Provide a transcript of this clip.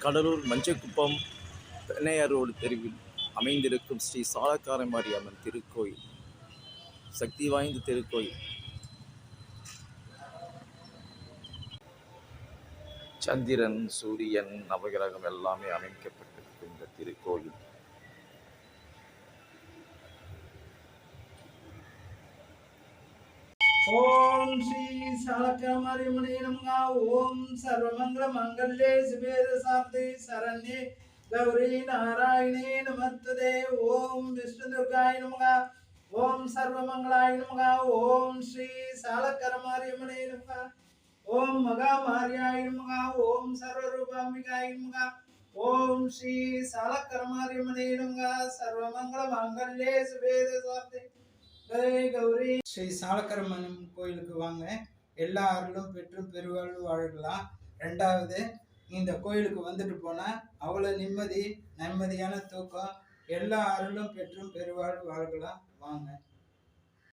Cuddalore Manjakuppam பெண்ணையார் road தெருவில் அமைந்திருக்கும் ஸ்ரீ சாலக்கார மாரியம்மன் திருக்கோயில் சக்தி வாய்ந்த திருக்கோயில். சந்திரன், சூரியன், நவகிரகம் எல்லாமே அமைக்கப்பட்டிருக்கும் இந்த திருக்கோயில். ஓம் ஸ்ரீ சாலக்கார மாரியம்மனே நமஹ. ஓம் சர்வமங்கள மங்கல்யே சிவே சாந்தி சரண்யே கௌரி நாராயணே நமஸ்தே. ஓம் விஷ்ணு துர்காய நமஹ. ஓம் சர்வமங்களாய நமஹ. ஓம் ஸ்ரீ சாலக்கார மாரியம்மனே நமஹ. ஓம் மகா மாரியாய நமஹ. ஓம் சர்வரூபாம்பிகாய நமஹ. ஓம் ஸ்ரீ சாலக்கார மாரியம்மனே நமஹ. சர்வமங்கள மங்கல்யே சிவே சாந்தி கௌரி. ஸ்ரீ சாலக்கரம்மன் கோயிலுக்கு வாங்க, எல்லா அருளும் பெற்றும் பெருவாழ்வு வாழலாம். ரெண்டாவது, இந்த கோயிலுக்கு வந்துட்டு போனா அவ்வளோ நிம்மதியான தூக்கம், எல்லா அருளும் பெற்றும் பெருவாழ்வு வாழலாம். வாங்க.